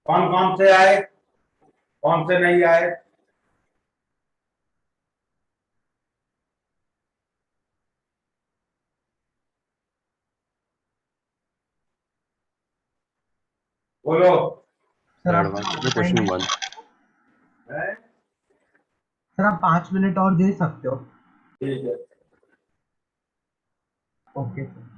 कौन कौन से आए, कौन से नहीं आए? बोलो। सर सर आप एडवांस थोड़ा क्वेश्चन टाइम, वन। है? सर आप 5 मिनट और दे सकते हो। ठीक है। Okay sir.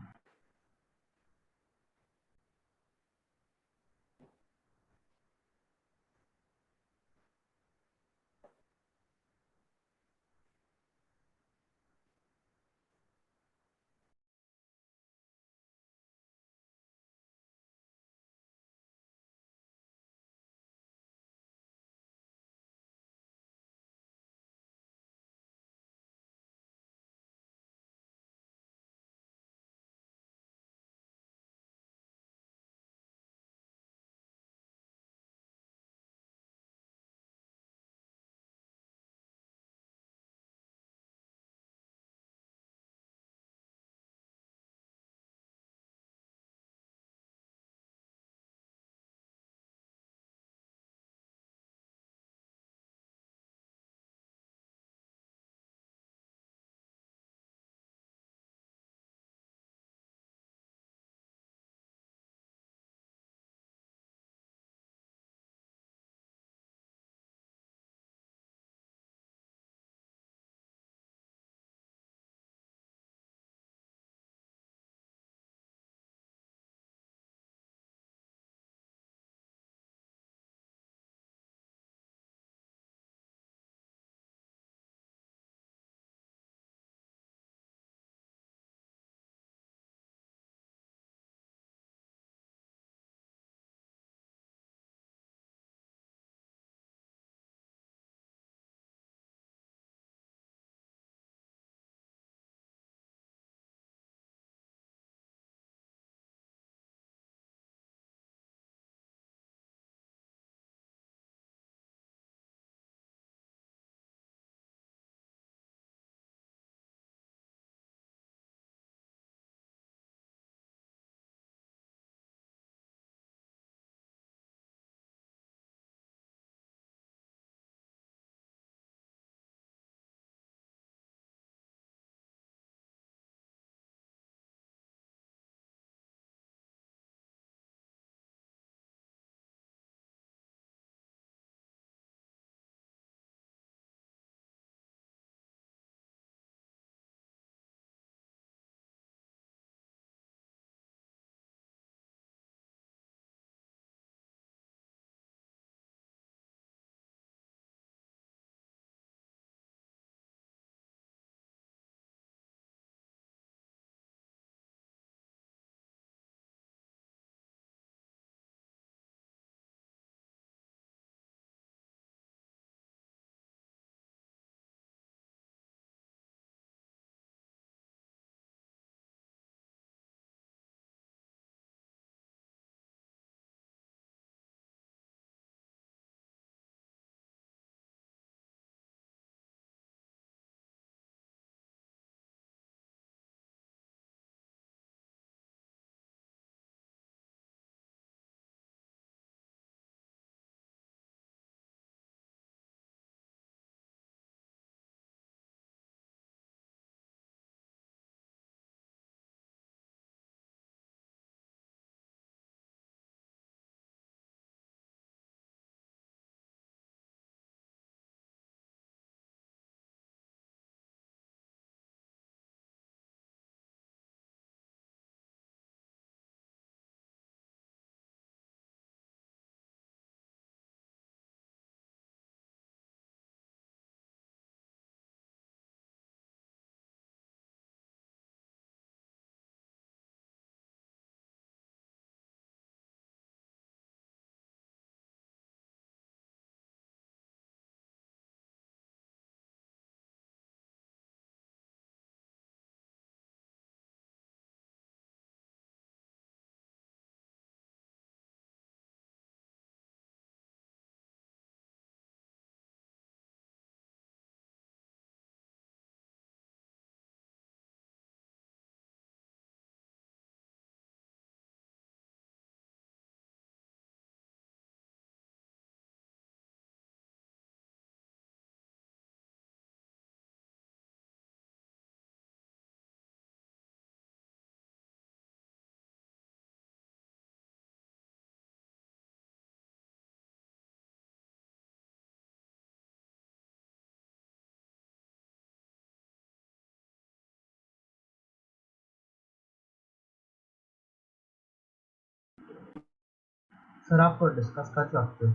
सर आप डिस्कस कर सकते हो।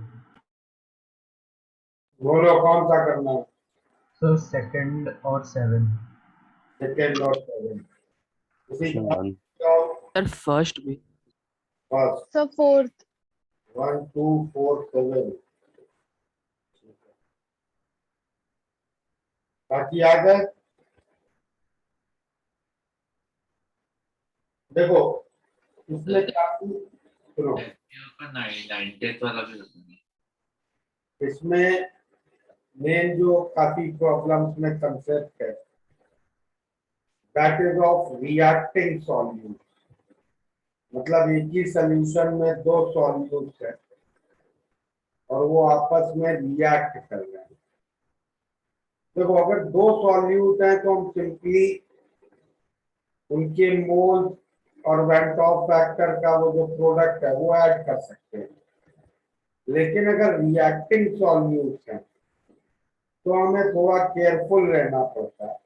बोलो कौन सा करना है? सर सेकंड और 7। सेकेंड और सेवन, उसी Question का one. सर फर्स्ट भी। First sir fourth. 1 2 4 7। बाकी याद है? देखो इसमें काफी, सुनो, वाला भी होता है। इसमें मेन जो काफी प्रॉब्लम्स में कंसेप्ट है, that is of reacting solute. मतलब एक ही सॉल्यूशन में दो सॉल्यूट्स है और वो आपस में रिएक्ट कर रहे हैं। देखो अगर दो सॉल्यूट हैं तो हम सिंपली उनके मोल और वेंट ऑफ फैक्टर का वो जो प्रोडक्ट है वो ऐड कर सकते हैं। लेकिन अगर रिएक्टिंग सॉल्यूट्स हैं तो हमें थोड़ा केयरफुल रहना पड़ता है।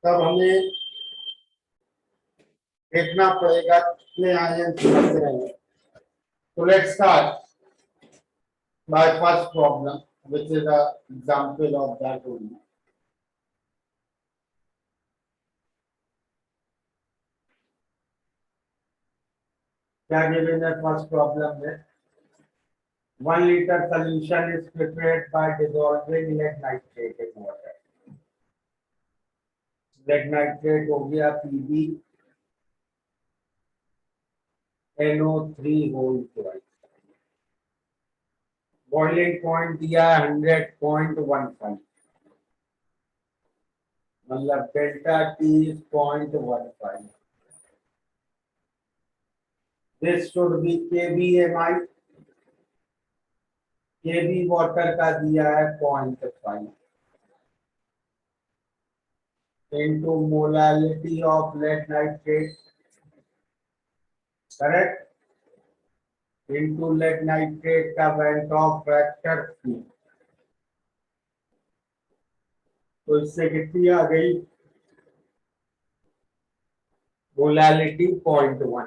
तब हमें देखना पड़ेगा कितने आयन होते हैं। So let's start by first problem, which is a example of that only. क्या given है first problem में? 1 liter solution is prepared by dissolving lead nitrate in water. Lead nitrate हो गया Pb NO3 whole twice. Boiling point दिया 100.15, मतलब delta T is 0.15। This should be kbmi। kb water का दिया है 0.5 into molality of lead nitrate, correct, into lead nitrate का went of factor 3। तो इससे कितनी आ गई? मोलालिटी 0.1,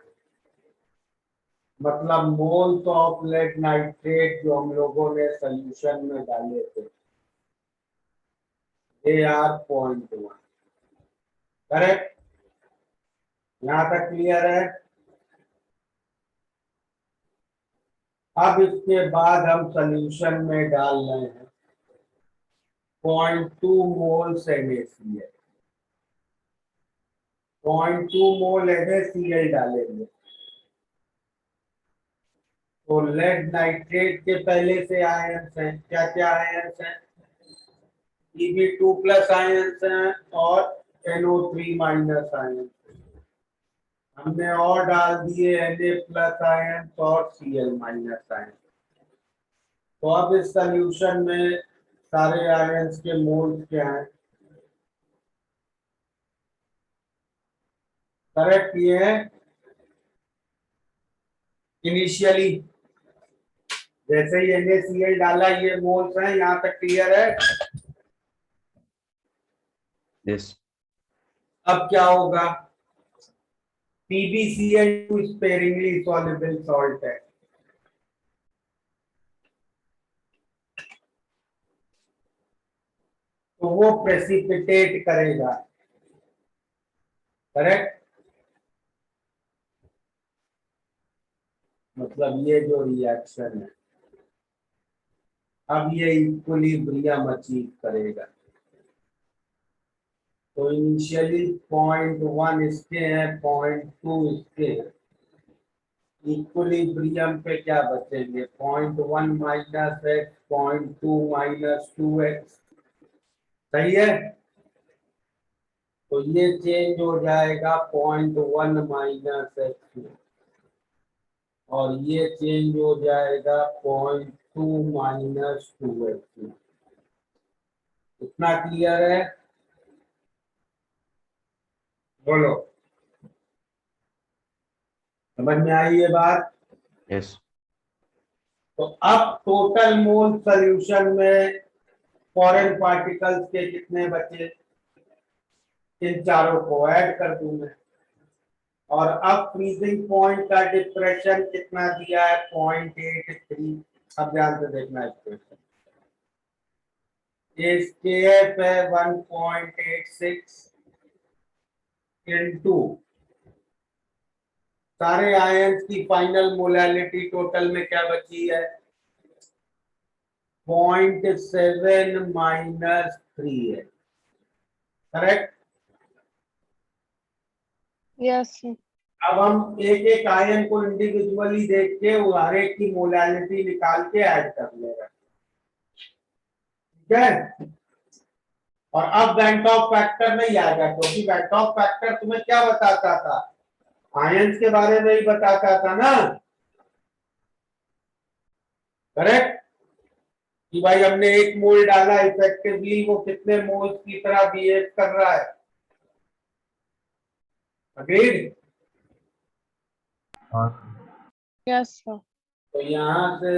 मतलब मोल्स ऑफ लेड नाइट्रेट जो हम लोगों ने सोल्यूशन में डाले थे दे आर 0.1। करेक्ट, यहां तक क्लियर है? अब इसके बाद हम सोल्यूशन में डाल रहे हैं 0.2 मोल NaCl। 0.2 मोल NaCl डालेंगे तो लेड नाइट्रेट के पहले से आयंस हैं। क्या क्या आयंस हैं? Pb2 प्लस आयंस हैं और NO3 माइनस आयंस। हमने और डाल दिए Na प्लस आयंस और Cl माइनस आयंस। तो अब इस सॉल्यूशन में सारे आयंस के मोल्स क्या हैं? करेक्ट, ये है इनिशियली जैसे ही NaCl डाला ये मोल्स हैं। यहां तक क्लियर है? Yes. अब क्या होगा? PbCl2 स्पेरिंगली सॉल्युबल सॉल्ट है। तो वो प्रेसिपिटेट करेगा। करेक्ट, मतलब ये जो रिएक्शन है अब ये इक्विलिब्रियम अचीव करेगा। तो इनिशियली 0.1 इसके हैं, 0.2 इसके हैं। इक्विलिब्रियम पे क्या बचेंगे? 0.1 माइनस एक्स, 0.2 माइनस 2x। सही है? तो ये चेंज हो जाएगा 0.1 माइनस एक्स और ये चेंज हो जाएगा 0.2 माइनस 2x। इतना क्लियर है? बोलो, समझ में आई ये बात? Yes. तो अब टोटल मोल सॉल्यूशन में फॉरेन पार्टिकल्स के कितने बचे? इन चारों को ऐड कर दूं मैं। और अब फ्रीजिंग पॉइंट का डिप्रेशन कितना दिया है 0.83। अब ध्यान से देखना इक्वेशन, KF है 1.86 इनटू सारे आयंस की फाइनल मोलैलिटी टोटल में क्या बची है 0.7 माइनस 3 है, करेक्ट। Yes, sir. अब हम एक एक आयन को इंडिविजुअली देख के हर एक की मोलैलिटी निकाल के ऐड कर ले रहे हैं, ठीक है। और अब वेंटॉक फैक्टर नहीं आएगा, क्योंकि वेंटॉक फैक्टर तुम्हें क्या बताता था, आयंस के बारे में ही बताता था ना, करेक्ट, कि भाई हमने एक मोल डाला, इफेक्टिवली वो कितने मोल्स की तरह बिहेव कर रहा है। अग्रीड। Yes, sir. तो यहां से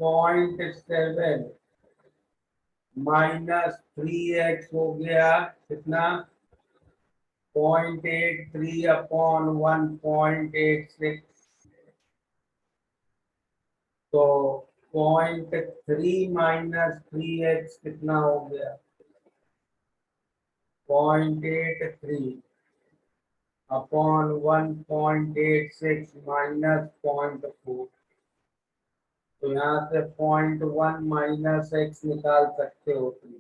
0.7 माइनस 3x हो गया कितना 0.83 अपॉन 1.86, तो 0.3 माइनस 3x कितना हो गया 0.83 अपॉन 1.86 माइनस 0.4, तो यहाँ से 0.1 माइनस x निकाल सकते हो तुम,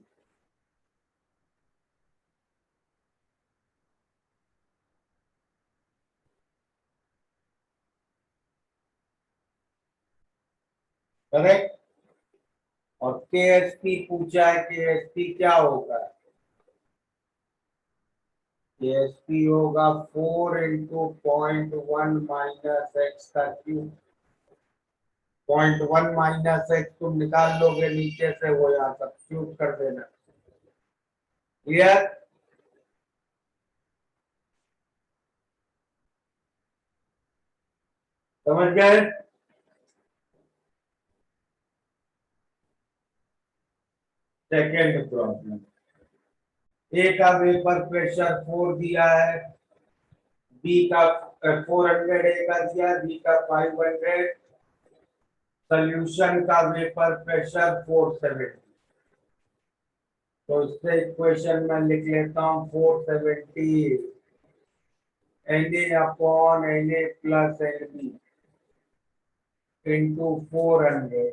करेक्ट। और KSP पूछा है, KSP क्या होगा, KSP होगा 4 इंटू 0.1 माइनस एक्स का क्यूब। 0.1 माइनस एक्स तुम निकाल लोगे नीचे से, वो यहाँ सब्स्टिट्यूट कर देना, क्लियर। समझ गए। सेकेंड प्रॉब्लम, ए का वेपर प्रेशर 4 दिया है, बी का 400 ए का दिया, बी का 500, सोल्यूशन का वेपर प्रेशर 470। तो इससे इक्वेशन में लिख लेता हूँ 470 Na upon Na plus Nb into 400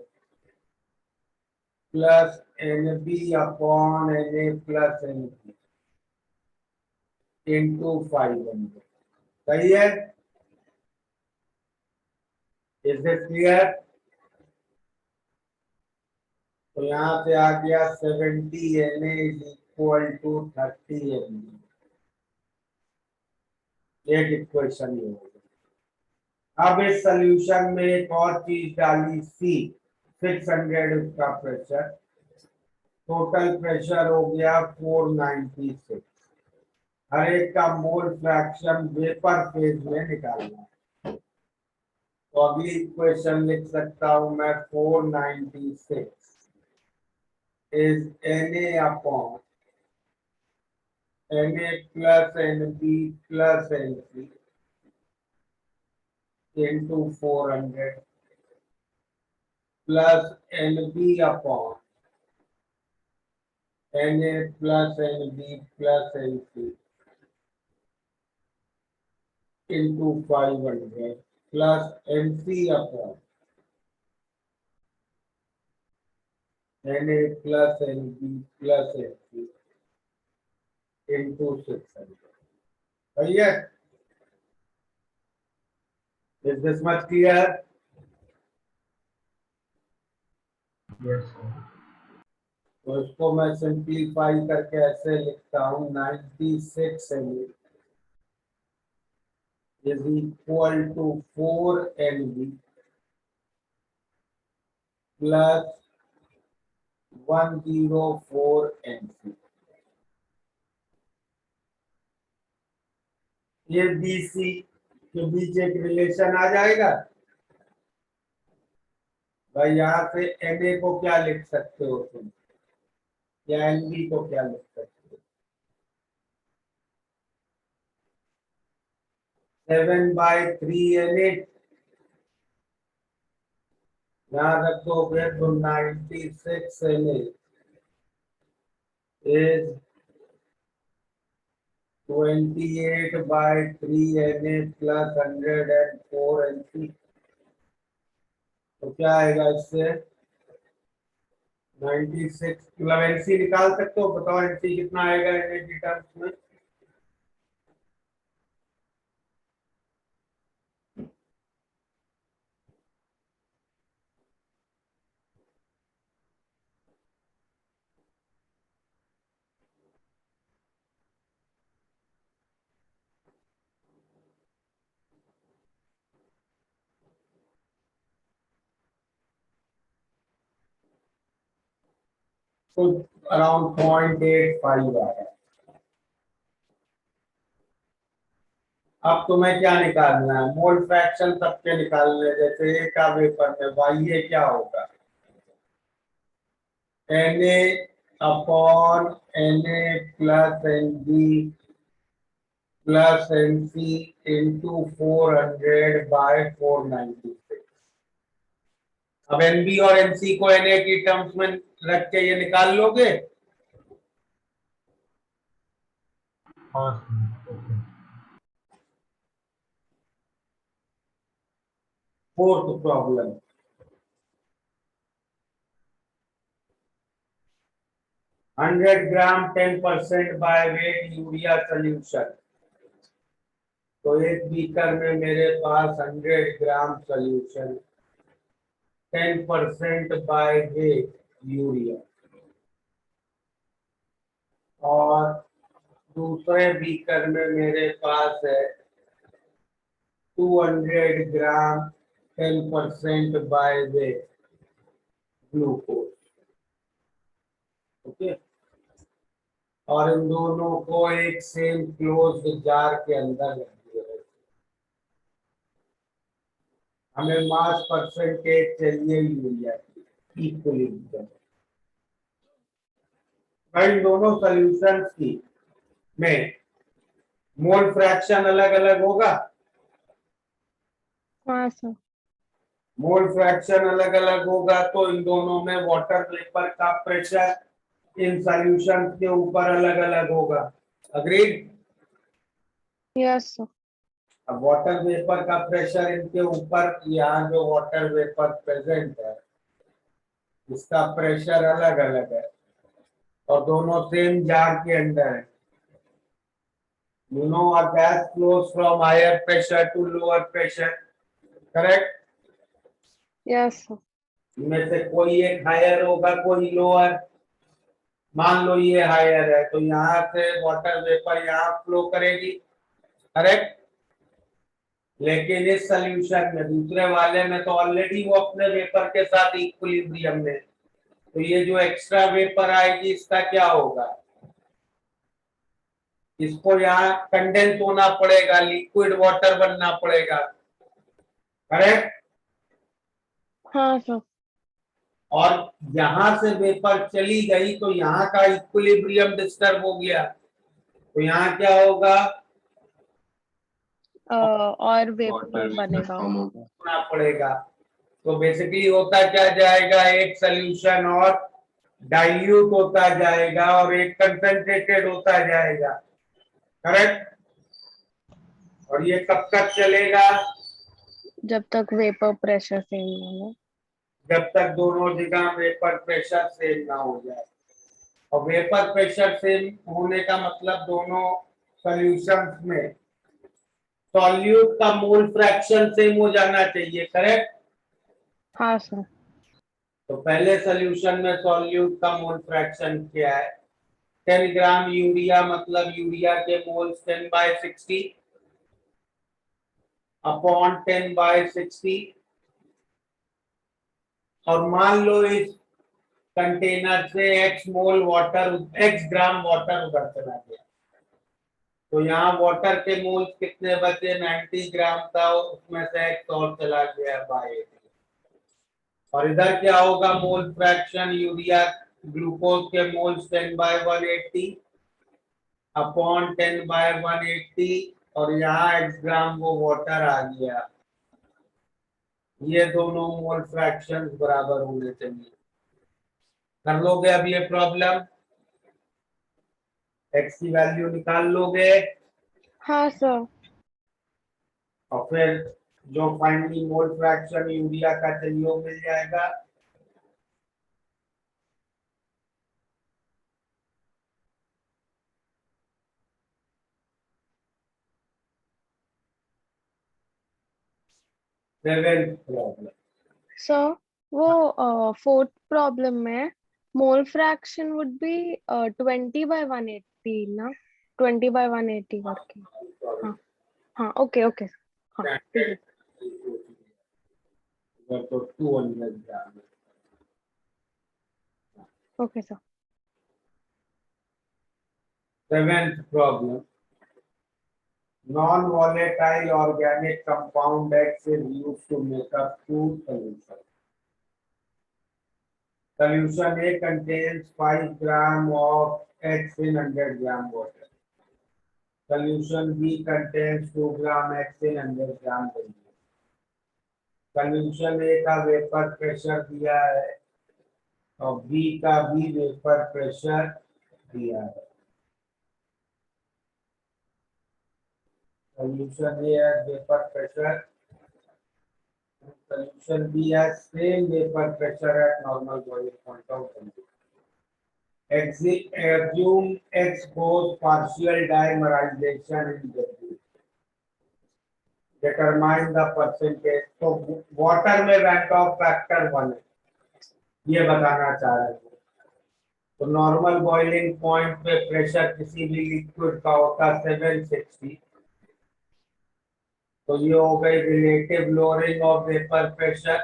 plus Nb upon Na plus Nb into 500। सही है, इज दिस क्लियर। तो यहाँ से आ गया 70 Na is equal to 30 Nb, एक इक्वेशन ये हो गया। अब इस सोल्यूशन में एक और चीज डाली सी, 600 उसका प्रेशर, टोटल प्रेशर हो गया 496। हर एक का मोल फ्रैक्शन वेपर फेज में निकालना है। तो अगली इक्वेशन लिख सकता हूं मैं 496 is Na upon Na plus Nb plus Nc into 400 plus Nb upon Na plus Nb plus Nc into 500 plus Nc upon Na plus Nb plus Nc into 600। सही है, is this much clear. Yes sir. तो इसको मैं simplify करके ऐसे लिखता हूँ 96 is equal to 4 Nb plus 104 Nc। ये BC के बीच एक रिलेशन आ जाएगा भाई, यहाँ से Na को क्या लिख सकते हो तुम, या Nb को क्या लिख सकते हो, 7/3 Na। यहाँ रख दोगे तो 96 Na is 28/3 Na plus 104 Nc। तो क्या आएगा इससे? 96 मतलब एनसी निकाल सकते हो? बताओ एनसी कितना आएगा एनए टर्म्स में? तो अराउंड 0.85 आ रहा है। अब तुम्हें क्या निकालना है? मोल फ्रैक्शन सबके निकालने हैं। जैसे ए का वेपर में वाई ए क्या होगा? Na/Na plus Nb plus Nc into 400/496। अब Nb और Nc को Na की टर्म्स में रख के ये निकाल लोगे? हाँ sir, okay. Fourth problem, 100 gram 10% by weight urea solution. तो एक बीकर में मेरे पास 100 ग्राम सोल्यूशन 10% बाय वेट यूरिया, और दूसरे बीकर में मेरे पास है 200 ग्राम 10% बाय वेट ग्लूकोज। ओके, और इन दोनों को एक सेम क्लोज्ड जार के अंदर रख दिया है। हमें मास परसेंटेज चाहिए यूरिया की इक्विलिब्रियम। इन दोनों सॉल्यूशंस की में मोल फ्रैक्शन अलग अलग होगा। हाँ सर। मोल फ्रैक्शन अलग अलग होगा तो इन दोनों में वाटर वेपर का प्रेशर इन सॉल्यूशन के ऊपर अलग अलग होगा। अग्रीड? Yes sir. अब वाटर वेपर का प्रेशर इनके ऊपर, यहाँ जो वाटर वेपर प्रेजेंट है इसका प्रेशर अलग अलग है और दोनों सेम जार के अंदर है। You know, a gas flows from higher pressure to lower pressure, correct? Yes sir. इनमें से कोई एक हायर होगा, कोई लोअर। मान लो ये हायर है तो यहाँ से वाटर वेपर यहाँ फ्लो करेगी, करेक्ट? लेकिन इस सॉल्यूशन में, दूसरे वाले में तो ऑलरेडी वो अपने वेपर के साथ इक्विलिब्रियम में, तो ये जो एक्स्ट्रा वेपर आएगी इसका क्या होगा? इसको यहाँ कंडेंस होना पड़ेगा, लिक्विड वाटर बनना पड़ेगा, करेक्ट? हाँ सर। और यहां से वेपर चली गई तो यहाँ का इक्विलिब्रियम डिस्टर्ब हो गया, तो यहाँ क्या होगा? और वेपर बनेगा। होना पड़ेगा। तो बेसिकली होता क्या जाएगा? एक सॉल्यूशन और डाइल्यूट होता जाएगा और एक कंसंट्रेटेड होता जाएगा, करेक्ट? और ये कब तक चलेगा? जब तक वेपर प्रेशर सेम ना हो। जब तक दोनों जगह वेपर प्रेशर सेम ना हो जाए। और वेपर प्रेशर सेम होने का मतलब दोनों सॉल्यूशंस में सॉल्यूट का मोल फ्रैक्शन सेम हो जाना चाहिए, करेक्ट? हाँ सर। तो पहले सॉल्यूशन में सॉल्यूट का मोल फ्रैक्शन क्या है? 10 ग्राम यूरिया, मतलब यूरिया के मोल्स 10/60 अपॉन 10/60। और मान लो इस कंटेनर से x मोल वाटर, x ग्राम वाटर उधर चला गया, तो यहाँ वाटर के मोल्स कितने बचे? 90 ग्राम था, उसमें से x और चला गया बाय 80। और इधर क्या होगा? मोल फ्रैक्शन यूरिया ग्लूकोज के मोल्स 10/180 अपॉन 10/180 और यहाँ x ग्राम वो वाटर आ गया, ये दोनों मोल फ्रैक्शन बराबर होने चाहिए। कर लोगे अब ये प्रॉब्लम? x की वैल्यू निकाल लोगे हाँ सर। और फिर जो फाइनली मोल फ्रैक्शन यूरिया का चाहिए वो मिल जाएगा। Seventh problem. सर वो फोर्थ प्रॉब्लम में मोल फ्रैक्शन वुड बी 20/180 ना, 20/180 करके। हाँ हाँ, ओके ओके। हाँ ठीक है। तो 200 gram. Okay sir. Seventh problem, non-volatile organic compound X is used to make up two solutions. Solution A contains 5 gram of X in 100 gram water. Solution B contains 2 gram X in 100 gram water. Solution A का vapour pressure दिया है और B का भी vapour pressure दिया है। Solution A has vapor pressure. Solution B has same vapor pressure at normal boiling point of temperature. Assume X goes partial dimerization in W. Determine the percentage. तो water में Van't Hoff factor 1 है, ये बताना चाह रहे हैं। तो normal boiling point पे प्रेशर किसी भी लिक्विड का होता है 760। तो ये हो गई relative lowering of vapour pressure.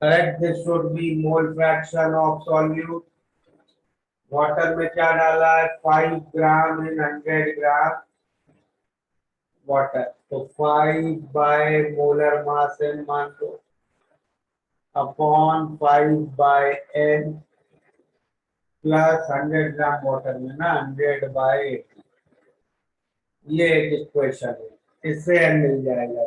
Correct, this should be mole fraction of solute. Water में क्या डाला है? 5 ग्राम इन 100 ग्राम वाटर, तो 5 बाय मोलर मास एन मान लो upon 5 by N plus 100 gram water में ना 100/80। ये एक इक्वेशन है, इससे एन मिल जाएगा।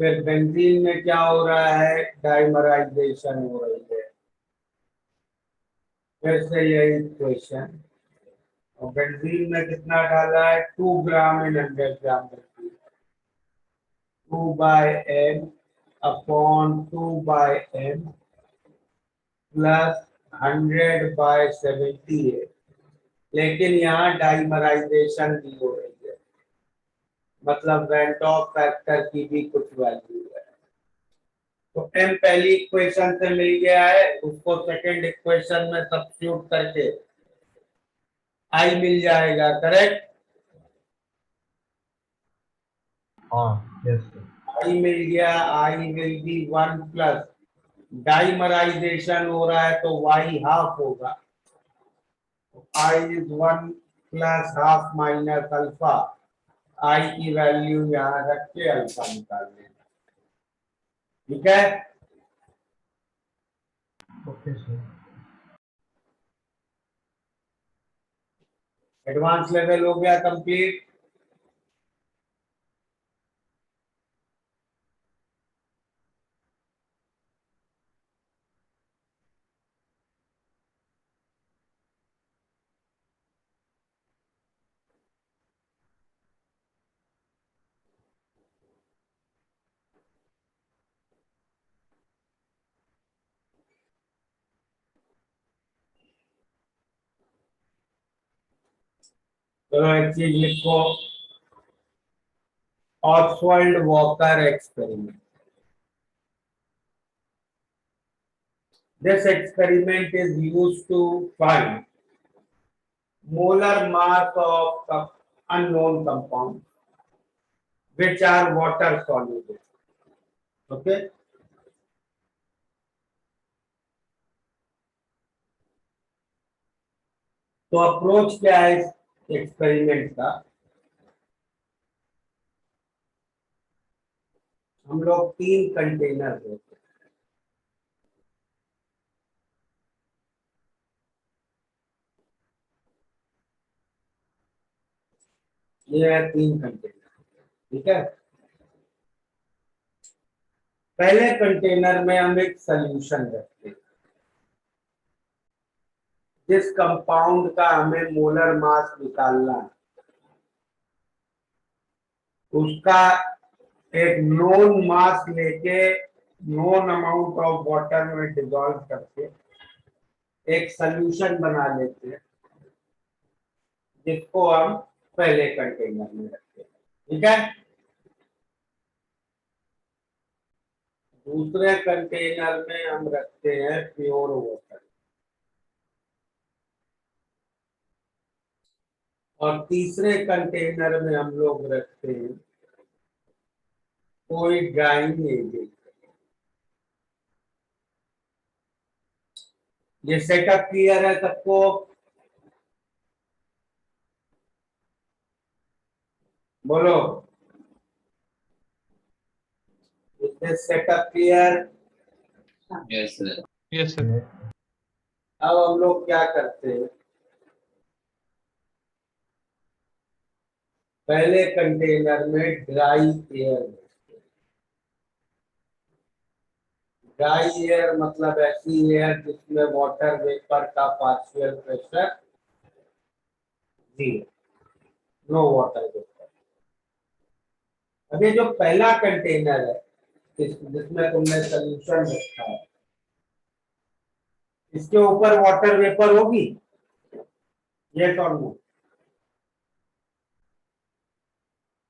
फिर बेंजीन में क्या हो रहा है? डाइमराइजेशन हो रही है, फिर से यही इक्वेशन। और बेंजीन में कितना डाला है? 2 gram in 100 gram benzene, 2/n upon 2/n plus 100/70 है। लेकिन यहाँ डाइमराइजेशन भी हो रही है, मतलब वेंट ऑफ फैक्टर की भी कुछ वैल्यू है। तो m पहली इक्वेशन से मिल गया है, उसको सेकंड इक्वेशन में सब्स्टिट्यूट करके i मिल जाएगा। करेक्ट, हाँ यस सर। i मिल गया। i will be 1 plus dimerisation हो रहा है तो y हाफ होगा। i is 1 plus half minus alpha. i की वैल्यू यहाँ रख के अल्फा निकाल लेना। ठीक है, ओके सर। एडवांस लेवल हो गया कंप्लीट। चलो एक चीज लिखो, Oswald walker experiment. This experiment is used to find molar mass of unknown compounds which are water soluble. Okay, तो अप्रोच क्या है इस एक्सपेरिमेंट का? हम लोग 3 कंटेनर लेते हैं। ये है 3 कंटेनर, ठीक है। पहले कंटेनर में हम एक सॉल्यूशन रखते हैं, जिस कंपाउंड का हमें मोलर मास निकालना है उसका एक नोन मास लेके नोन अमाउंट ऑफ वाटर में डिसॉल्व करके एक सॉल्यूशन बना लेते हैं, जिसको हम पहले कंटेनर में रखते हैं, ठीक है। दूसरे कंटेनर में हम रखते हैं प्योर वाटर, और तीसरे कंटेनर में हम लोग रखते हैं कोई ड्राइंग एजेंट। ये सेटअप क्लियर है सबको? बोलो, setup clear? Yes sir. Yes sir. अब हम लोग क्या करते हैं, पहले कंटेनर में ड्राई एयर, ड्राई एयर मतलब ऐसी एयर जिसमें वाटर वेपर का partial pressure zero, no water vapour. अभी जो पहला कंटेनर है जिसमें तुमने सोल्यूशन रखा है, इसके ऊपर वाटर वेपर होगी, ये और नो?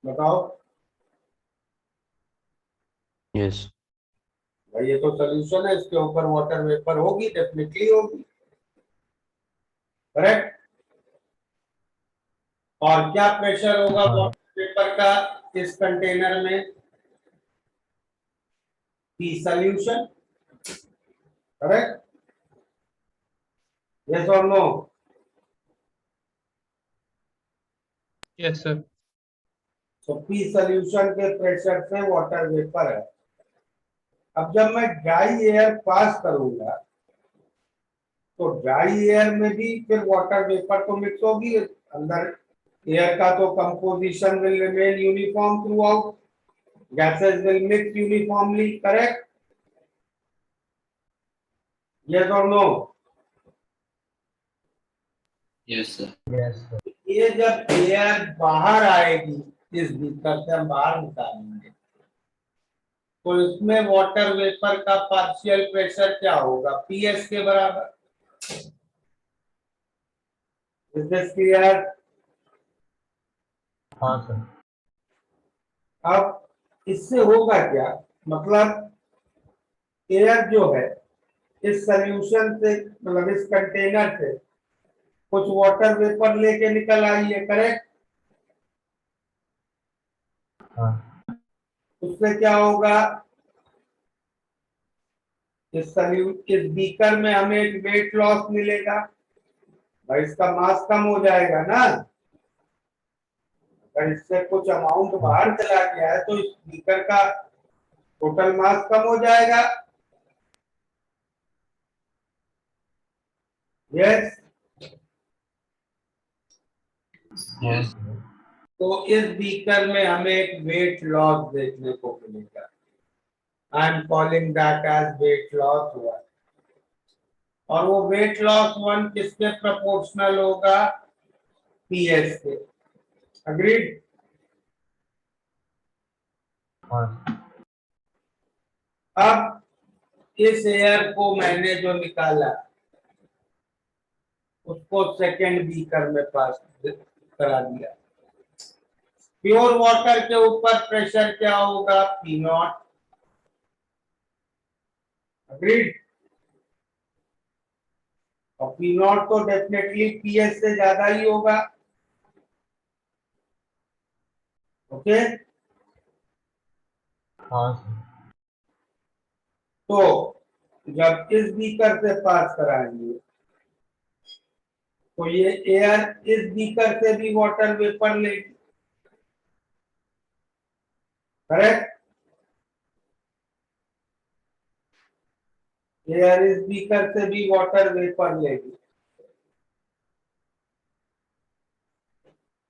बताओ Yes. भाई, ये तो सोल्यूशन है, इसके ऊपर वाटर वेपर होगी, डेफिनेटली होगी, करेक्ट। और क्या प्रेशर होगा हाँ। वाटर वेपर का इस कंटेनर में? पी सोल्यूशन, करेक्ट, यस और नो? Yes sir. तो पी सोल्यूशन के प्रेशर से वाटर वेपर है। अब जब मैं ड्राई एयर पास करूंगा तो ड्राई एयर में भी फिर वाटर वेपर तो मिक्स होगी अंदर, एयर का तो composition will remain uniform throughout, gases will mix uniformly, correct, yes और no? Yes sir. Yes sir. ये जब एयर बाहर आएगी इस बीकर से हम बाहर निकालेंगे तो इसमें वाटर वेपर का पार्शियल प्रेशर क्या होगा? पीएस के बराबर। Is this clear? हाँ सर। अब इससे होगा क्या, मतलब एयर जो है इस सोल्यूशन से, मतलब इस कंटेनर से कुछ वाटर वेपर लेके निकल आई है, करेक्ट। हाँ। उससे क्या होगा, इस बीकर में हमें एक वेट लॉस मिलेगा, भाई इसका मास कम हो जाएगा ना। अगर इससे कुछ अमाउंट बाहर चला गया है तो इस बीकर का टोटल मास कम हो जाएगा, यस। यस। तो इस बीकर में हमें एक वेट लॉस देखने को मिलेगा, I am calling that as weight loss 1, और वो वेट लॉस 1 किसके प्रोपोर्शनल होगा? पीएस के, अग्रीड? हाँ। अब इस एयर को मैंने जो निकाला उसको सेकेंड बीकर में पास करा दिया। प्योर वाटर के ऊपर प्रेशर क्या होगा? P not, agreed? और पी नॉट तो डेफिनेटली पीएस से ज्यादा ही होगा, ओके। हाँ सर। तो जब इस बीकर से पास कराएंगे तो ये एयर इस बीकर से भी वाटर वेपर लेगी, करेक्ट। एयर इस बीकर से भी वाटर वेपर लेगी,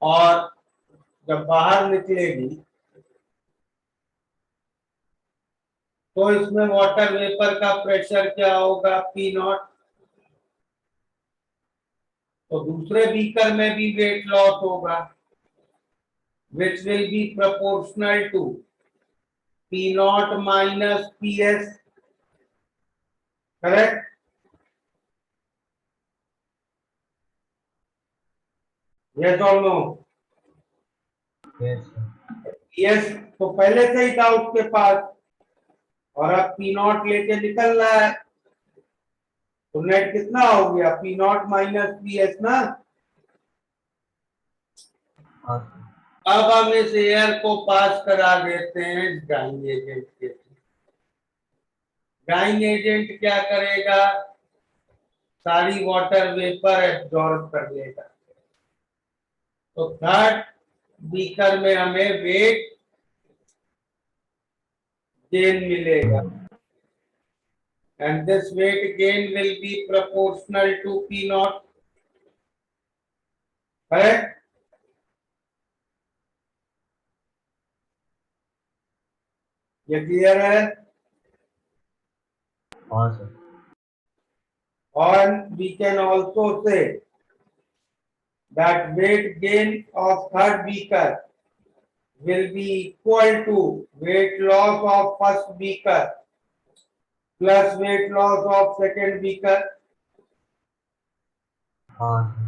और जब बाहर निकलेगी तो इसमें वाटर वेपर का प्रेशर क्या होगा, पी नॉट। तो दूसरे बीकर में भी वेट लॉस होगा, which will be proportional to P naught minus PS, correct? Yes or no? Yes, sir. PS तो पहले से ही था उसके पास, और अब P नॉट लेके निकल रहा है, तो नेट कितना हो गया, P नॉट माइनस PS ना। हाँ सर। अब हम इस एयर को पास करा देते हैं ड्राइंग एजेंट के। ड्राइंग एजेंट क्या करेगा, सारी वाटर वेपर एब्जॉर्ब कर लेगा। तो थर्ड बीकर में हमें वेट गेन मिलेगा, and this weight gain will be proportional to P naught, correct? ये क्लियर है? हाँ sir. And we can also say that weight gain of third beaker will be equal to weight loss of first beaker plus weight loss of second beaker. हाँ sir.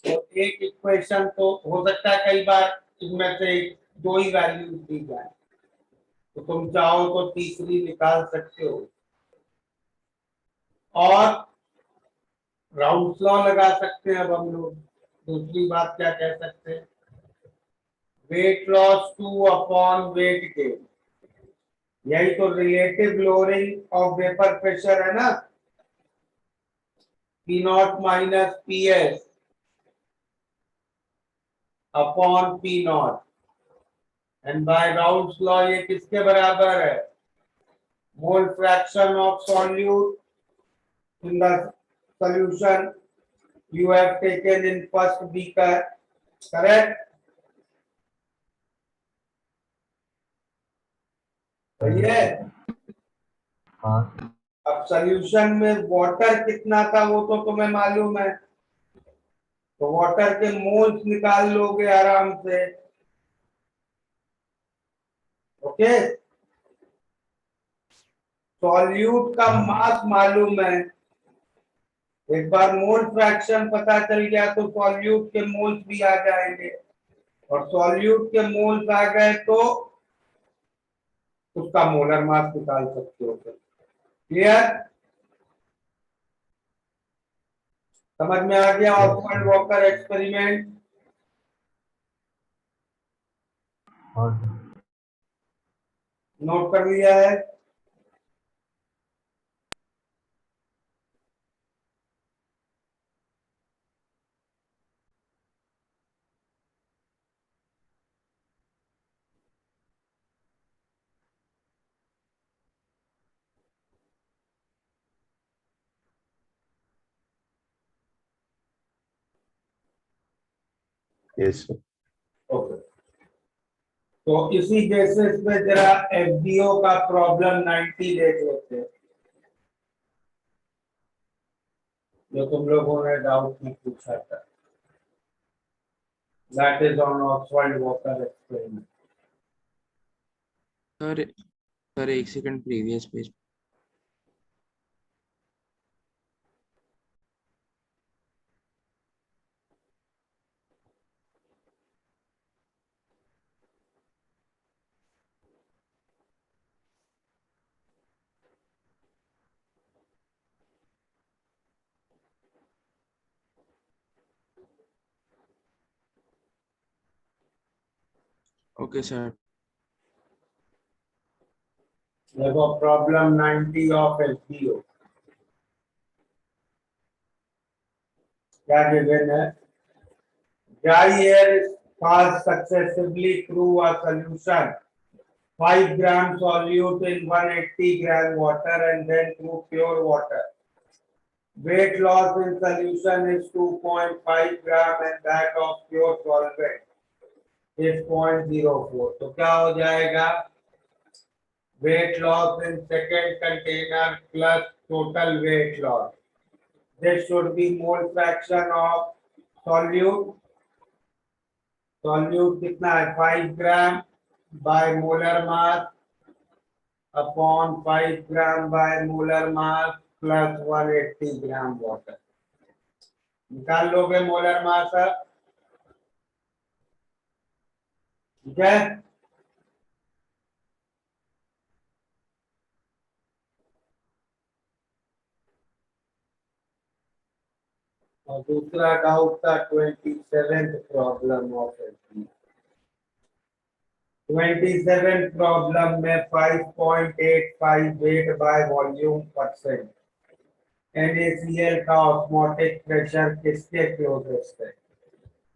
तो एक equation तो हो सकता है कई बार इनमें से दो ही वैल्यू दी जाए, तो तुम चाहो तो तीसरी निकाल सकते हो, और राउंड लॉ लगा सकते हैं। अब हम लोग दूसरी बात क्या कह सकते हैं, weight loss 2 upon weight gain, यही तो relative lowering of vapour pressure है ना, P naught minus P S upon P naught, and by Raoult's law ये किसके बराबर है, mole fraction of solute in the solution you have taken in first beaker, correct? सही है। हाँ। अब सॉल्यूशन में वाटर कितना था वो तो तुम्हें मालूम है, तो वाटर के मोल्स निकाल लोगे आराम से, ओके। सॉल्यूट का मास मालूम है, एक बार मोल फ्रैक्शन पता चल गया तो सॉल्यूट के मोल्स भी आ जाएंगे, और सॉल्यूट के मोल्स आ गए तो उसका मोलर मास निकाल सकते हो। क्लियर, समझ में आ गया ऑसवर्ड वॉकर एक्सपेरिमेंट? हाँ सर। नोट कर लिया है? Yes, sir. ओके, तो इसी बेसिस पे जरा एफडीओ का प्रॉब्लम 90 देख लेते हैं, जो तुम लोगों ने डाउट में पूछा था। That is on Ostwald Walker experiment. Sir एक second, previous page. Okay sir. देखो प्रॉब्लम 90 ऑफ एफडीओ क्या गिवन है, dry air pass successively through a solution 5 gram solute in 180 gram water and then through pure water weight loss in solution is 2.5 gram and that of pure solvent is 0.04. तो क्या हो जाएगा? Weight loss in second container plus total weight loss. This should be mole fraction of solute. Solute कितना है? 5 gram by molar mass upon 5 gram by molar mass plus 180 gram water. निकाल लोगे molar mass अब? ठीक है। और दूसरा doubt था 27th problem of SB. 27th problem में 5.85 weight by volume percent NaCl का ऑस्मोटिक प्रेशर किसके क्लोजेस्ट है?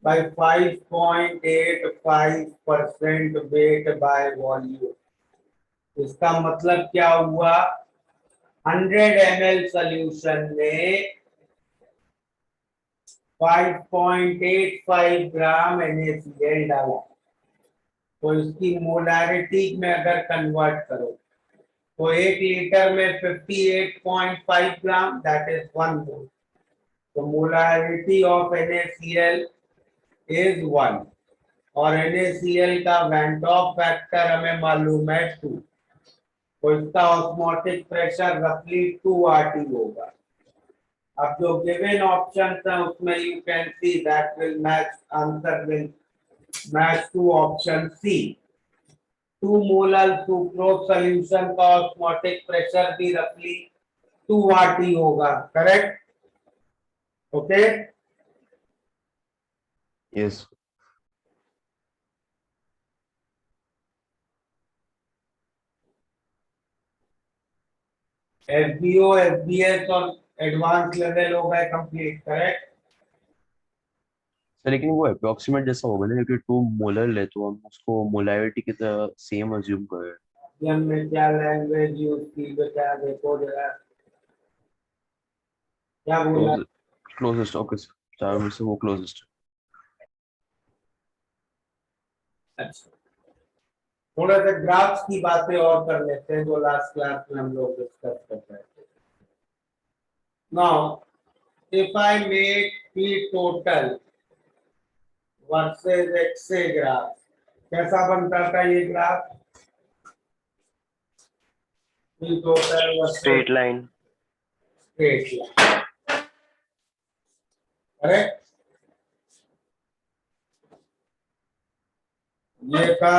By 5.85% weight by volume. इसका मतलब क्या हुआ? 100 ml सॉल्यूशन में 5.85 ग्राम NaCl डाला, तो इसकी मोलारिटी में अगर कन्वर्ट करो तो 1 लीटर में 58.5 ग्राम, दैट इज 1 मोल। तो मोलारिटी ऑफ NaCl इज 1 और NaCl का वेंट ऑफ फैक्टर हमें मालूम है 2, तो इसका ऑस्मोटिक प्रेशर रफली 2 RT होगा। अब जो गिवन ऑप्शन है उसमें you can see that will match, answer will match to option C. 2 molar sucrose solution का ऑस्मोटिक प्रेशर भी रफली 2 RT होगा, correct? Okay, yes. FBO, FBS और एडवांस लेवल हो गए कंप्लीट, करेक्ट? सर लेकिन वो अप्रोक्सीमेट जैसा होगा ना, क्योंकि 2 मोलर ले तो हम उसको मोलैरिटी की तरह सेम अज्यूम कर रहे हैं। ये हमने क्या लैंग्वेज यूज की बेटा, देखो जरा क्या बोला। क्लोजेस्ट, ओके सर, 4 में से वो क्लोजेस्ट। अच्छा, थोड़ा सा ग्राफ्स की बातें और कर लेते हैं जो लास्ट क्लास में हम लोग डिस्कस कर रहे थे। Now if I make P total versus XA graph, कैसा बनता था ये graph? P total versus straight line. Straight line, correct? ये था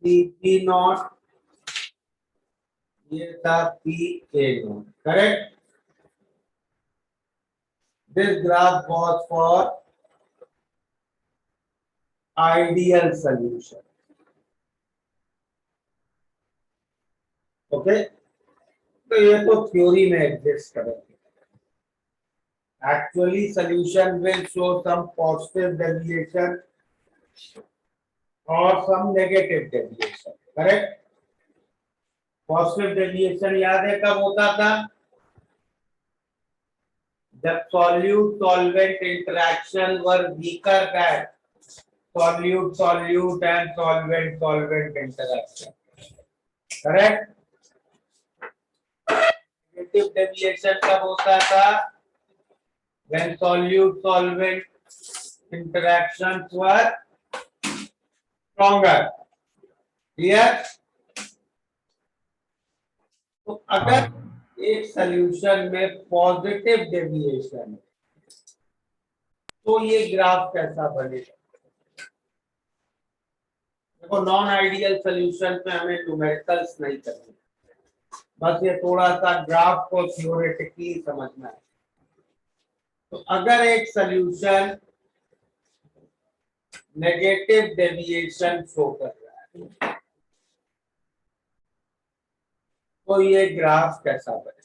P नॉट, ये था PA not, correct? This graph was for ideal solution. Okay? तो ये तो थ्योरी में एग्जिस्ट करेंगे। Actually, solution will show some positive deviation or some negative deviation. Correct? Positive deviation याद है कब होता था? जब solute solvent interaction were weaker than solute solute and solvent solvent interaction. Correct? Negative deviation कब होता था? When solute solvent interactions were stronger. Clear? तो अगर एक सॉल्यूशन में पॉजिटिव डेविएशन है तो ये ग्राफ कैसा बनेगा? देखो, नॉन आइडियल सॉल्यूशन पे हमें न्यूमेरिकल्स नहीं करनी, बस ये थोड़ा सा ग्राफ को थ्योरेटिकली समझना है। तो अगर एक सॉल्यूशन नेगेटिव डेविएशन शो कर रहा है तो ये ग्राफ कैसा बनेगा?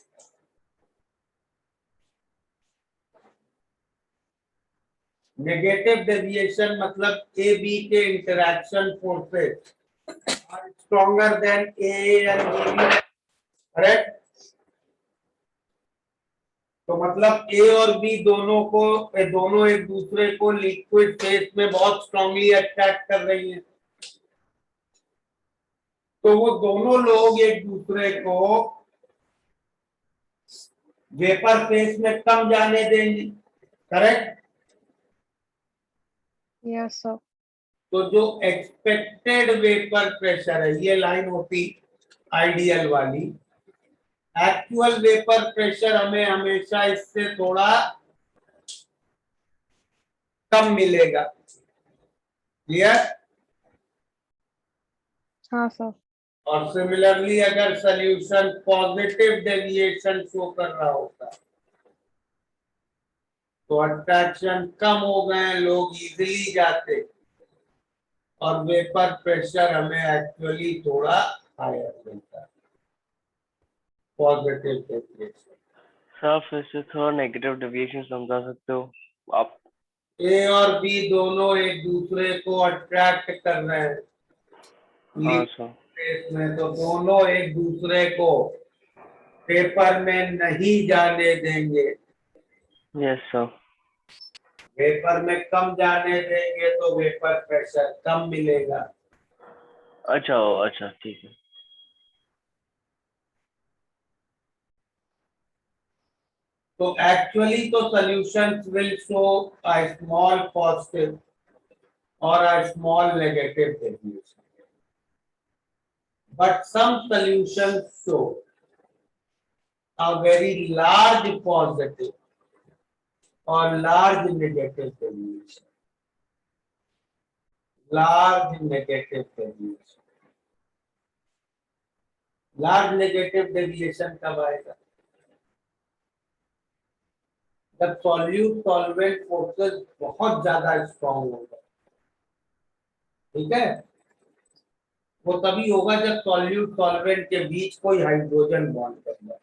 नेगेटिव डेविएशन मतलब ए बी के interaction forces are stronger than A and B, correct? मतलब ए और बी दोनों एक दूसरे को लिक्विड फेस में बहुत स्ट्रांगली अट्रैक्ट कर रही हैं, तो वो दोनों लोग एक दूसरे को वेपर फेस में कम जाने देंगे, करेक्ट। Yes, sir. तो जो एक्सपेक्टेड वेपर प्रेशर है, ये लाइन होती आइडियल वाली, एक्चुअल वेपर प्रेशर हमें हमेशा इससे थोड़ा कम मिलेगा, क्लियर। हाँ सर। और सिमिलरली अगर सॉल्यूशन पॉजिटिव डेविएशन शो कर रहा होता तो अट्रैक्शन कम हो गए, लोग इजीली जाते, और वेपर प्रेशर हमें एक्चुअली थोड़ा हायर मिलता है, पॉजिटिव डेविएशन। सर फिर से थोड़ा नेगेटिव डेविएशन समझा सकते हो आप? ए और बी दोनों एक दूसरे को अट्रैक्ट कर रहे हैं हाँ सर। फेस में, तो दोनों एक दूसरे को पेपर में नहीं जाने देंगे। Yes sir. वेपर में कम जाने देंगे तो वेपर प्रेशर कम मिलेगा। अच्छा अच्छा ठीक है। तो एक्चुअली तो solutions will show a small positive or a small negative deviation, but some solutions show a very large positive or large negative deviation. Large negative deviation. Large negative deviation कब आएगा? जब सॉल्यूट सॉल्वेंट फोर्सेस बहुत ज्यादा strong होगा, ठीक है। वो तभी होगा जब सॉल्यूट सॉल्वेंट के बीच कोई हाइड्रोजन बॉन्ड करना।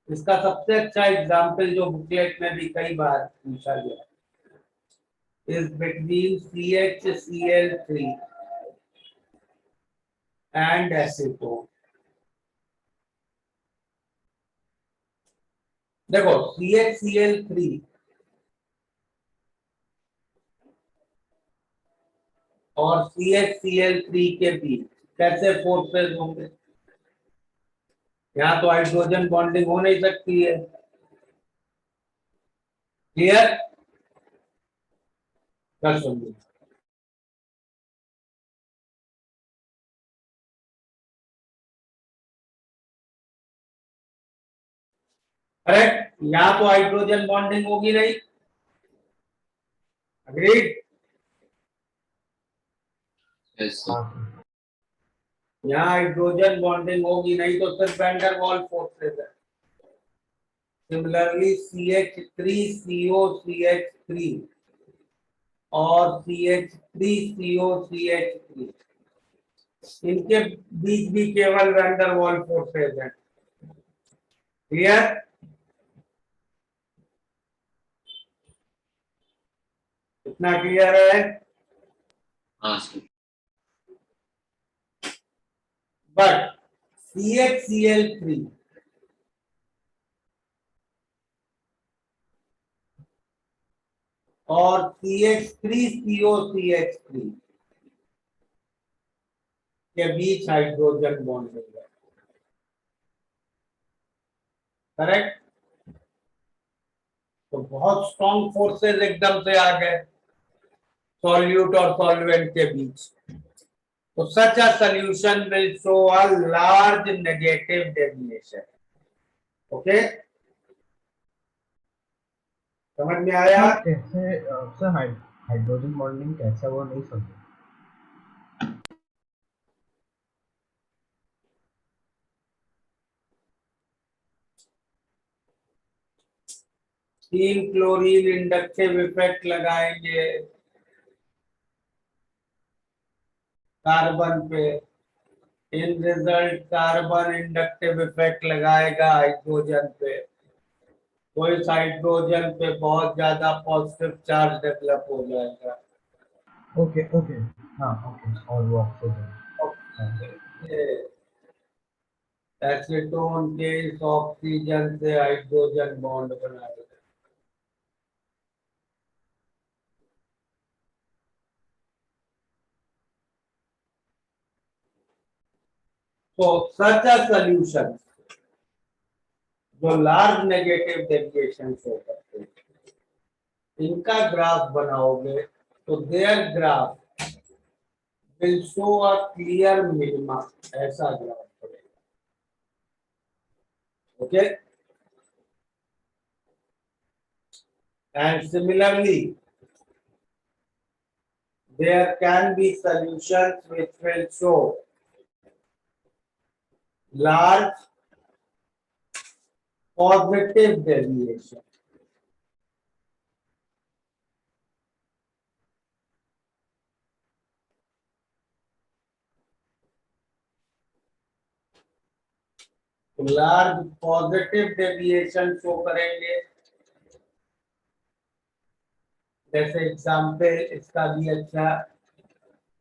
इसका सबसे अच्छा एग्जांपल जो बुकलेट में भी कई बार पूछा गया is between CHCl3 and acetone. देखो CHCl3 और CHCl3 के बीच कैसे फोर्सेस होंगे? यहाँ तो हाइड्रोजन बॉन्डिंग हो नहीं सकती है, क्लियर। कर समझिए, करेक्ट। यहाँ तो हाइड्रोजन बॉन्डिंग होगी नहीं, अग्रीड। Yes, sir. हाँ यहाँ हाइड्रोजन बॉन्डिंग होगी नहीं, तो सिर्फ वैन डर वाल्स फोर्सेस है। सिमिलरली CH3COCH3 और CH3COCH3 इनके बीच भी केवल वैन डर वाल्स फोर्सेस है, क्लियर। इतना क्लियर है। हाँ सर। बट CHCl3 और CH3COCH3 के बीच हाइड्रोजन बॉन्डिंग है, करेक्ट। तो बहुत स्ट्रॉन्ग फोर्सेस एकदम से आ गए सॉल्यूट और सॉल्वेंट के बीच, तो such a solution will show a large negative deviation. Okay, समझ में आया? सर कैसे सर हाइड्रोजन बॉन्डिंग कैसे, वो नहीं समझा। तीन क्लोरीन इंडक्टिव इफेक्ट लगाएंगे कार्बन पे, इन रिजल्ट कार्बन इंडक्टिव इफेक्ट लगाएगा हाइड्रोजन पे, तो इस हाइड्रोजन पे बहुत ज्यादा पॉजिटिव चार्ज डेवलप हो जाएगा। ओके ओके, हाँ ओके, और वो ऑक्सीजन। हाँ ये एसीटोन के इस ऑक्सीजन से हाइड्रोजन बॉन्ड बनाएगा। तो सच अ सॉल्यूशन जो लार्ज नेगेटिव डेविएशन शो करते हैं, इनका ग्राफ बनाओगे तो their graph will show a clear minima, ऐसा ग्राफ पड़ेगा। Okay, and similarly there can be solutions which will show large positive deviation. Large positive deviation show करेंगे। जैसे एग्जाम्पल इसका भी अच्छा,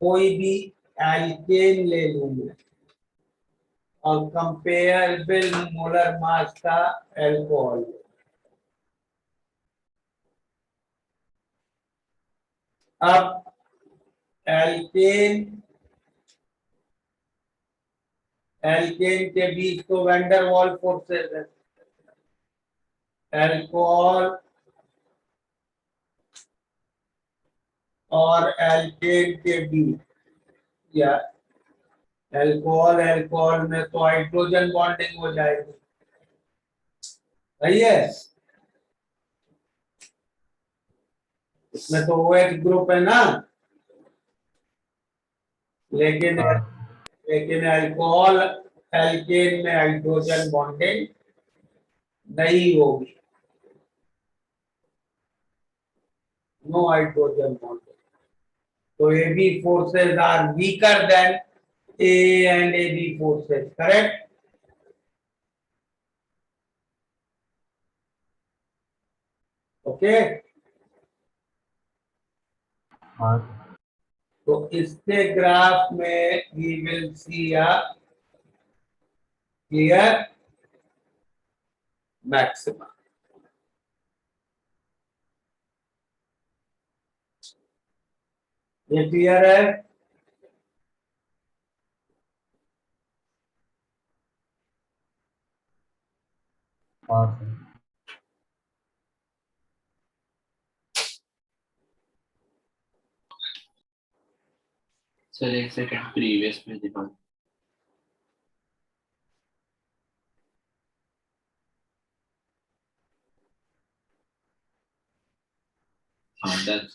कोई भी एल्केन ले लूं मैं और कंपेरेबल मोलर मास का एल्कोहल, अब एल्केन के बीच तो वैंडर वॉल फोर्सेस है, एल्कोहल और एल्केन के बीच, या एल्कोहल में तो हाइड्रोजन बॉन्डिंग हो जाएगी, सही है। इसमें तो OH ग्रुप है ना, लेकिन एल्कोहल एल्केन में हाइड्रोजन बॉन्डिंग नहीं होगी, no hydrogen bonding. So AB forces are weaker than A and AB forces, correct? Okay. हाँ तो इसके ग्राफ में we will see a clear maxima. ये क्लियर है? हाँ सर। सर एक सेकंड प्रीवियस में दिखा। हाँ डन।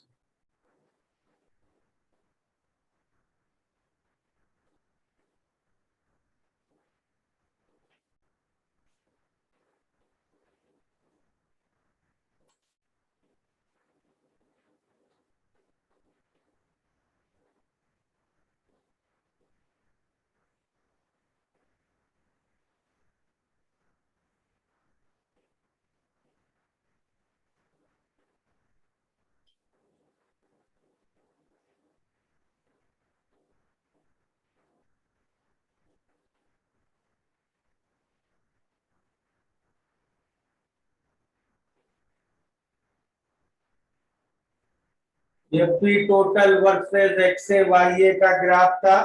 ये P total versus XA YA का ग्राफ था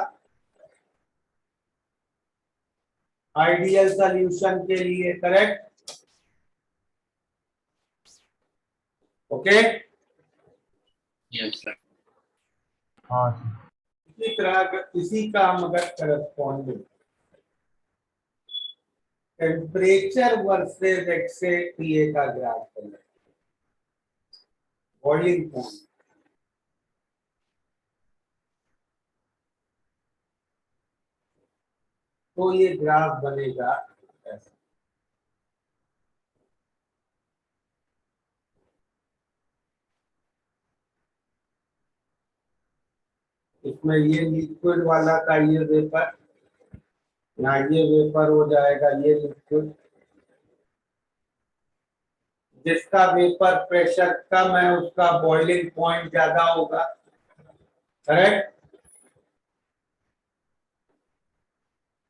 आइडियल सॉल्यूशन के लिए, करेक्ट? Okay, yes sir. हाँ सर। इसी तरह इसी का हम अगर corresponding temperature versus XA PA का ग्राफ करें, बॉइलिंग पॉइंट, तो ये ग्राफ बनेगा ऐसा। इसमें ये लिक्विड वाला का ये वेपर, यहाँ ये वेपर हो जाएगा, ये लिक्विड, जिसका वेपर प्रेशर कम है उसका बॉइलिंग पॉइंट ज्यादा होगा, करेक्ट?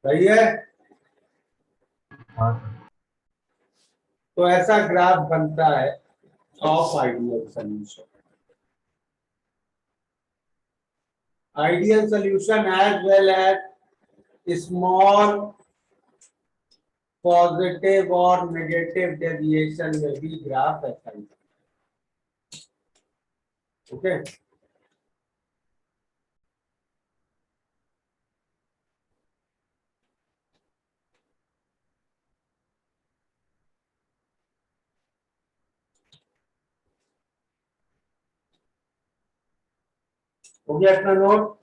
सही है। हाँ सर। तो ऐसा ग्राफ बनता है of ideal solution. Ideal solution as well as small positive और नेगेटिव डेविएशन में भी ग्राफ ऐसा ही. ओके. हो गया अपना नोट.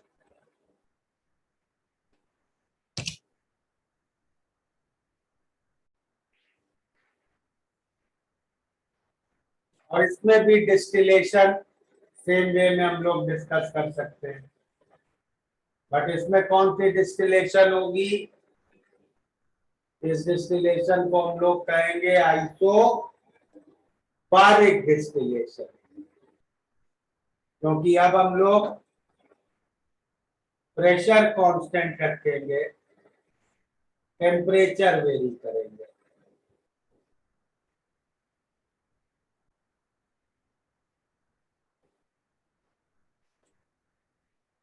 और इसमें भी डिस्टिलेशन सेम वे में हम लोग डिस्कस कर सकते हैं. बट इसमें कौन सी डिस्टिलेशन होगी? इस डिस्टिलेशन को हम लोग कहेंगे आइसोबारिक डिस्टिलेशन. क्योंकि अब हम लोग प्रेशर कांस्टेंट रखेंगे, टेम्परेचर वेरी करेंगे.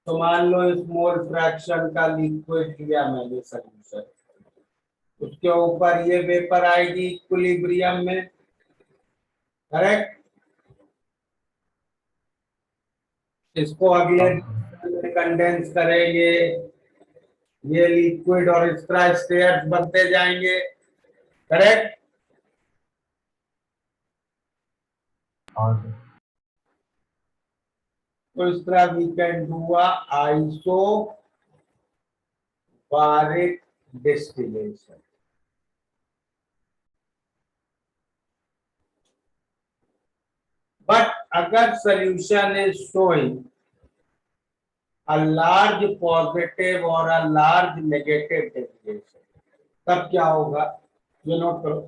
तो मान लो इस मोल फ्रैक्शन का लिक्विड लिया मैंने सोल्यूशन, उसके ऊपर ये वेपर आएगी इक्विलिब्रियम में. करेक्ट. इसको अगले कंडेंस करेंगे, ये लिक्विड और इस तरह स्टेयर्स बनते जाएंगे. करेक्ट. हाँ सर. तो इस तरह we can do isobaric distillation. But अगर solution is showing a large positive or a large negative deviation, तब क्या होगा? ये नोट करो.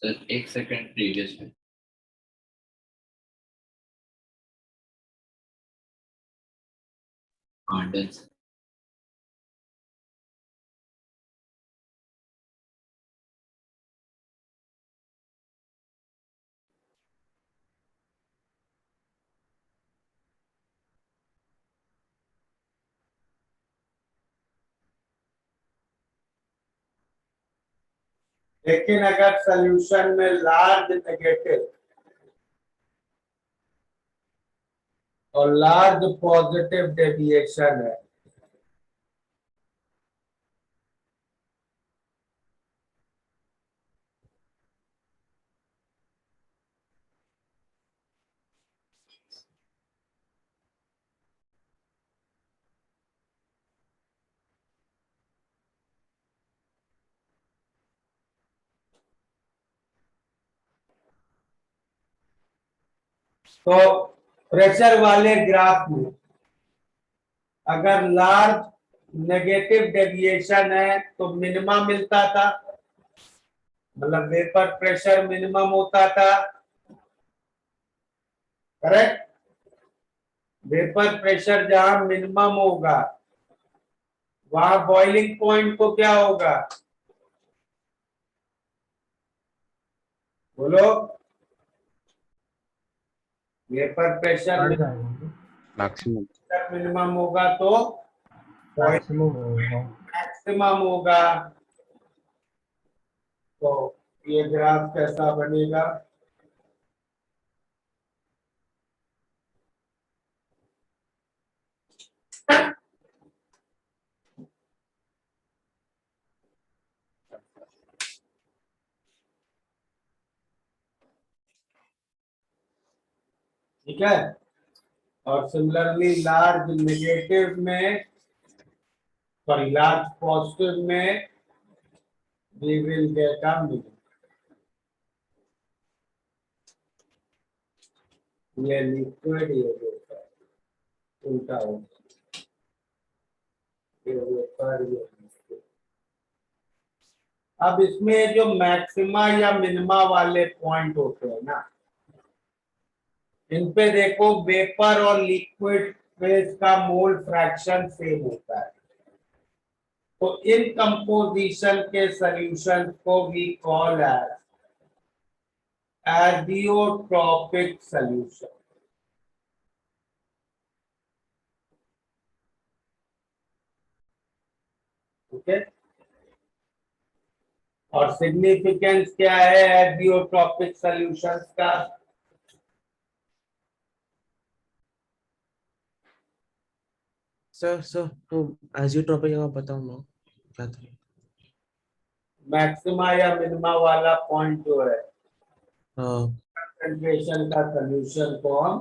सर 1 सेकंड प्रीवियस में. हाँ डन सर. लेकिन अगर सोल्यूशन में लार्ज नेगेटिव और लार्ज पॉजिटिव डेविएशन है, तो प्रेशर वाले ग्राफ में अगर लार्ज नेगेटिव डेविएशन है तो मिनिमम मिलता था, मतलब वेपर प्रेशर मिनिमम होता था. करेक्ट. वेपर प्रेशर जहां मिनिमम होगा वहां बॉइलिंग पॉइंट को क्या होगा? बोलो. वेपर प्रेशर बढ़ जाएगा. मैक्सिमम. मिनिमम होगा तो मैक्सिमम होगा. मैक्सिमम होगा. तो ये ग्राफ कैसा बनेगा? ठीक है. और सिमिलरली लार्ज नेगेटिव में, सॉरी लार्ज पॉजिटिव में we will get a minimum. ये लिक्विड ये वेपर उल्टा होगा. ये वेपर ये लिक्विड. अब इसमें जो मैक्सिमा या मिनिमा वाले पॉइंट होते हैं ना, इन पे देखो वेपर और लिक्विड फेज का मोल फ्रैक्शन सेम होता है, तो इन कंपोजिशन के सॉल्यूशन को we call as azeotropic solution. Okay, और सिग्निफिकेंस क्या है एजियोट्रॉपिक सॉल्यूशंस का? सर तो एजियोट्रोपिक का बताओ ना क्या था? मैक्सिमा या मिनिमा वाला पॉइंट जो है हाँ कंसंट्रेशन का सॉल्यूशन को हम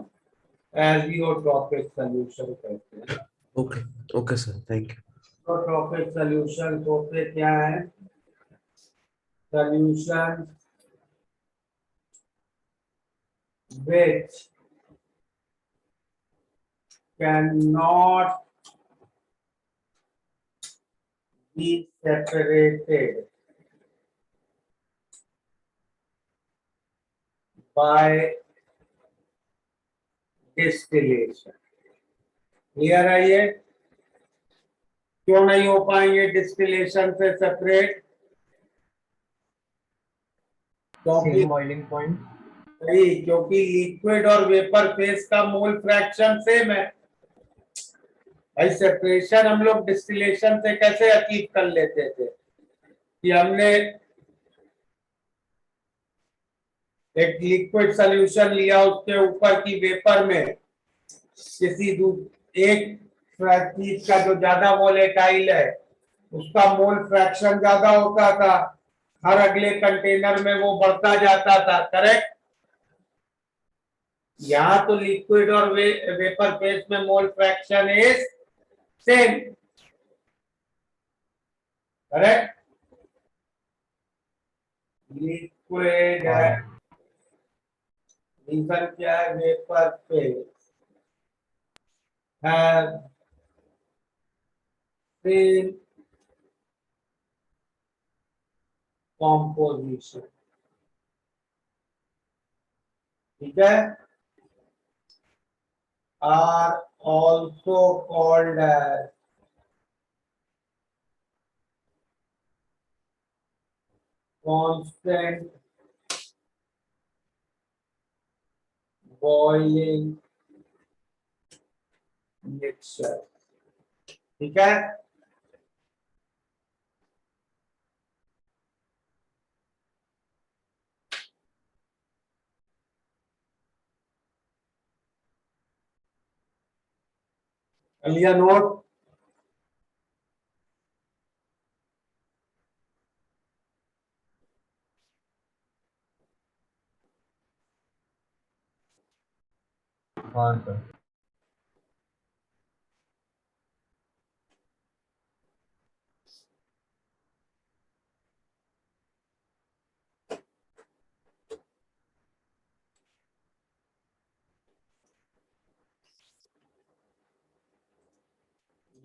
एजियोट्रॉपिक सॉल्यूशन कहते हैं। Okay okay sir thank you. Azeotropic solution होते क्या है? Solution which cannot be separated by distillation. Clear है ये? क्यों नहीं हो पाएंगे डिस्टिलेशन से सेपरेट? क्योंकि सेम बॉइलिंग पॉइंट। सही, क्योंकि लिक्विड और वेपर फेज का मोल फ्रैक्शन सेम है। भाई सेपरेशन हम लोग डिस्टिलेशन से कैसे अचीव कर लेते थे कि हमने एक लिक्विड सॉल्यूशन लिया, उसके ऊपर की वेपर में किसी एक चीज का जो ज्यादा वोलेटाइल है उसका मोल फ्रैक्शन ज्यादा होता था, हर अगले कंटेनर में वो बढ़ता जाता था, करेक्ट? यहाँ तो लिक्विड और वेपर फेज में mole fraction is same, correct? Liquid है, रीजन क्या है? Vapour phase have same composition, ठीक है? are also called as constant boiling mixture, ठीक है? लिया नोट? हाँ सर।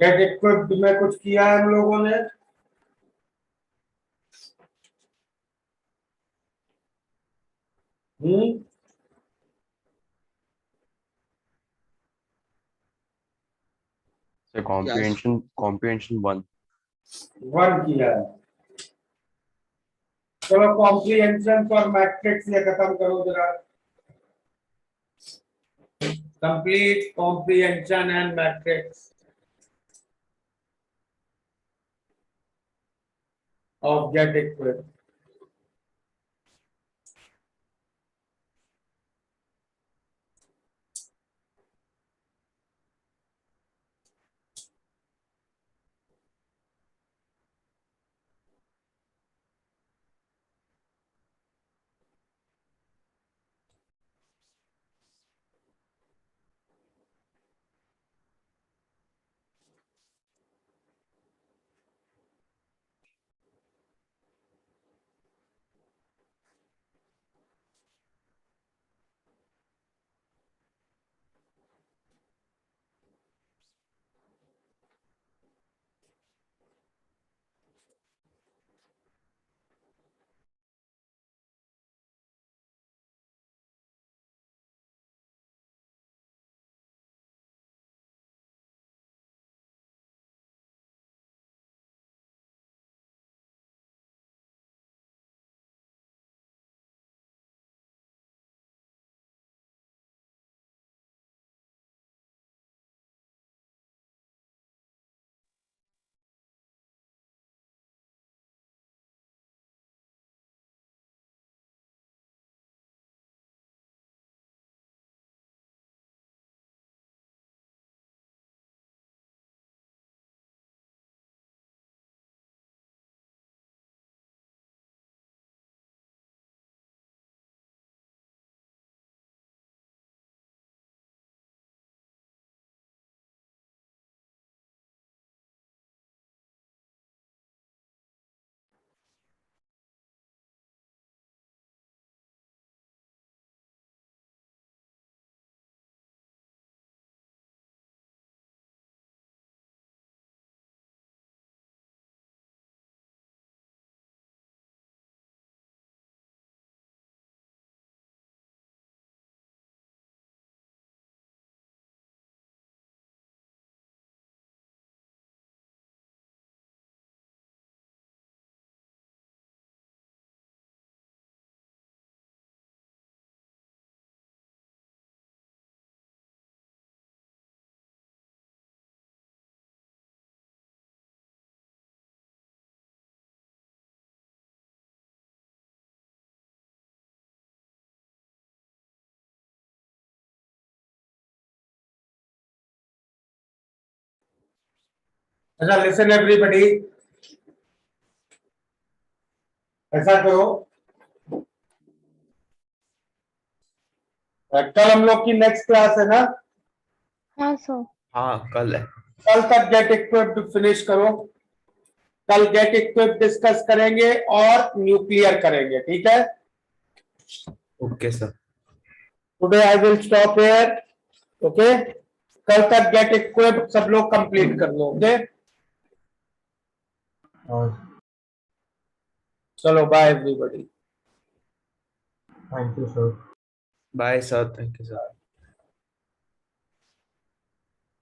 गेट इक्विप्ड में कुछ किया है हम लोगों ने? हम्म, सर कॉम्प्रिहेंशन 1। वन किया है। चलो कॉम्प्रिहेंशन और मैट्रिक्स ये खत्म करो जरा। Complete comprehension and matrix of get equipped. अच्छा लिसन एवरीबॉडी, ऐसा करो, कल हम लोग की नेक्स्ट क्लास है ना, हाँ सर। हाँ कल है। कल तक गेट इक्विप्ड फिनिश करो। कल गेट इक्विप्ड डिस्कस करेंगे और न्यूक्लियर करेंगे, ठीक है। Okay sir. Today I will stop here, okay. कल तक गेट इक्विप्ड सब लोग कंप्लीट कर लो, ओके। और चलो bye everybody. Thank you sir. Bye sir, thank you sir.